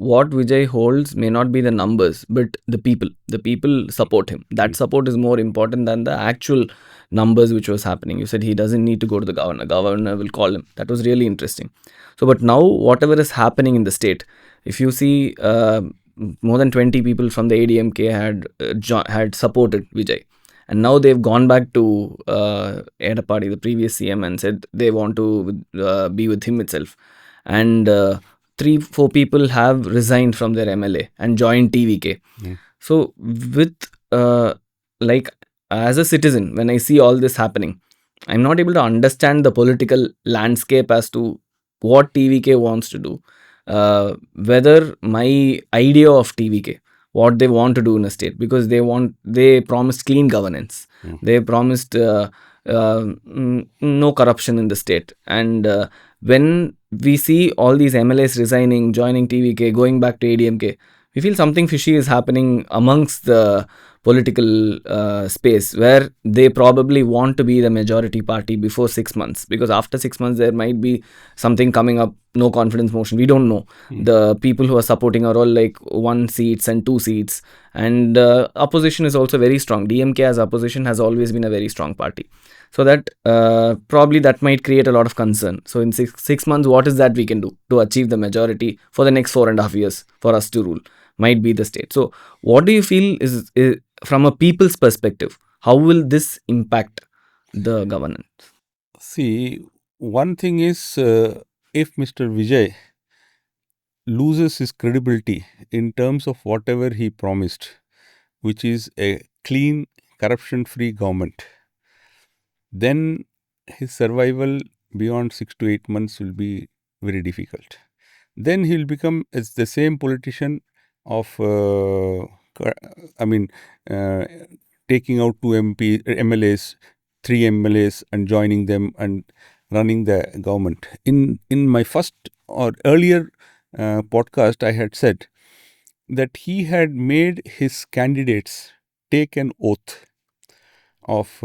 what Vijay holds may not be the numbers, but the people. The people support him. That support is more important than the actual numbers which was happening. You said he doesn't need to go to the governor. Governor will call him. That was really interesting. So, but now whatever is happening in the state, if you see, more than 20 people from the ADMK had supported Vijay, and now they've gone back to Edapadi, the previous CM, and said they want to be with him itself. And 3-4 people have resigned from their MLA and joined TVK. So with like, as a citizen, when I see all this happening, I'm not able to understand the political landscape as to what TVK wants to do. Whether my idea of TVK, what they want to do in a state, because they promised clean governance. They promised no corruption in the state. And when we see all these MLAs resigning, joining TVK, going back to ADMK, we feel something fishy is happening amongst the political space, where they probably want to be the majority party before 6 months, because after 6 months there might be something coming up, no confidence motion, we don't know. The people who are supporting are all like 1 seats and 2 seats, and opposition is also very strong. DMK as opposition has always been a very strong party, so that probably that might create a lot of concern. So in six months, what is that we can do to achieve the majority for the next 4.5 years for us to rule? Might be the state. So what do you feel is from a people's perspective, how will this impact the governance? See, one thing is, if Mr. Vijay loses his credibility in terms of whatever he promised, which is a clean, corruption-free government, then his survival beyond 6 to 8 months will be very difficult. Then he will become as the same politician of, taking out 2 MLAs, 3 MLAs and joining them and running the government. In my first or earlier podcast, I had said that he had made his candidates take an oath of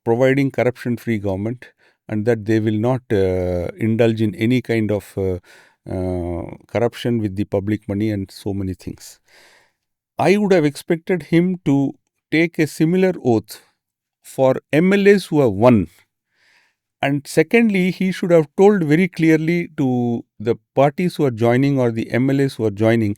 providing corruption-free government, and that they will not indulge in any kind of corruption with the public money and so many things. I would have expected him to take a similar oath for MLAs who have won. And secondly, he should have told very clearly to the parties who are joining or the MLAs who are joining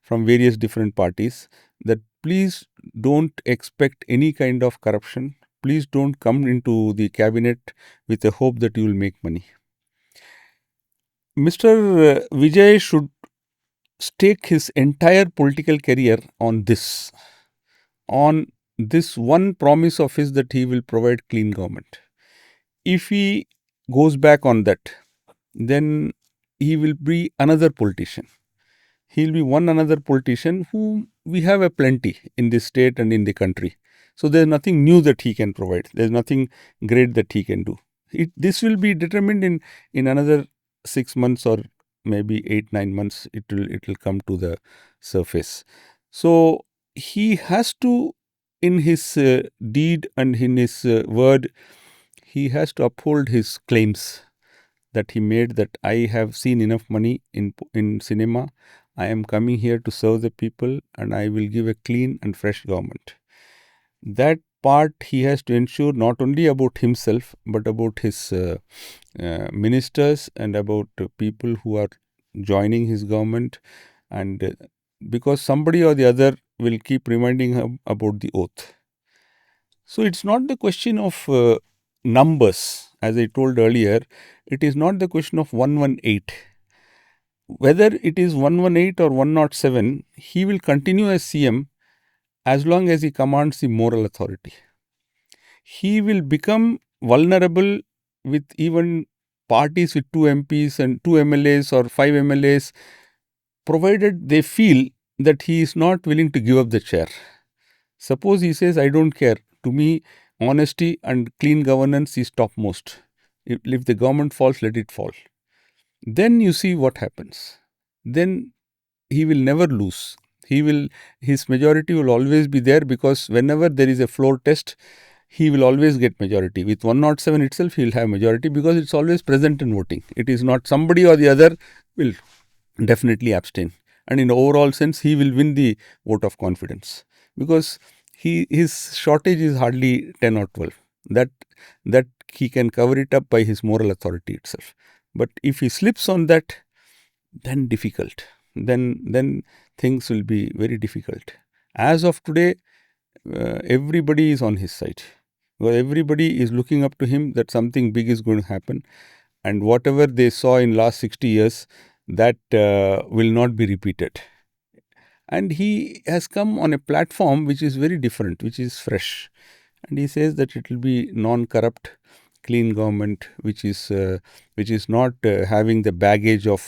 from various different parties that please don't expect any kind of corruption. Please don't come into the cabinet with the hope that you will make money. Mr. Vijay should stake his entire political career on this one promise of his that he will provide clean government. If he goes back on that, then he will be another politician. He will be one another politician whom we have a plenty in this state and in the country. So there's nothing new that he can provide. There's nothing great that he can do. This will be determined in another 6 months or maybe 8-9 months. It will come to the surface. So he has to, in his deed and in his word, he has to uphold his claims that he made, that I have seen enough money in cinema. I am coming here to serve the people and I will give a clean and fresh government. That part he has to ensure not only about himself but about his ministers and about people who are joining his government, and because somebody or the other will keep reminding him about the oath. So it's not the question of numbers. As I told earlier, it is not the question of 118. Whether it is 118 or 107, he will continue as CM as long as he commands the moral authority. He will become vulnerable with even parties with 2 MPs and 2 MLAs or 5 MLAs, provided they feel that he is not willing to give up the chair. Suppose he says, I don't care. To me, honesty and clean governance is topmost. If the government falls, let it fall. Then you see what happens. Then he will never lose. His majority will always be there, because whenever there is a floor test, he will always get majority. With 107 itself, he will have majority, because it's always present in voting. It is not somebody or the other will definitely abstain. and in overall sense, he will win the vote of confidence, because his shortage is hardly 10 or 12. That he can cover it up by his moral authority itself. But if he slips on that, then difficult. Then things will be very difficult. As of today, everybody is on his side. Well, everybody is looking up to him that something big is going to happen, and whatever they saw in last 60 years, that will not be repeated. And he has come on a platform which is very different, which is fresh, and he says that it will be non-corrupt, clean government, which is not having the baggage of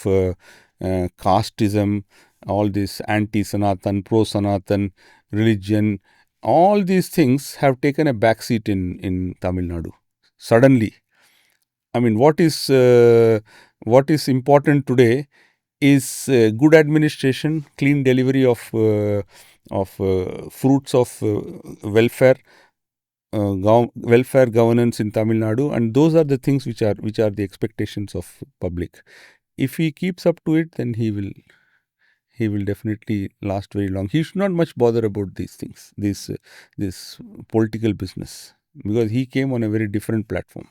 casteism, all this anti-Sanatan, pro-Sanatan religion. All these things have taken a backseat in Tamil Nadu suddenly. I mean, what is important today is good administration, clean delivery of fruits of welfare, welfare governance in Tamil Nadu, and those are the things which are the expectations of public. If he keeps up to it, then he will definitely last very long. He should not much bother about these things, this political business, because he came on a very different platform.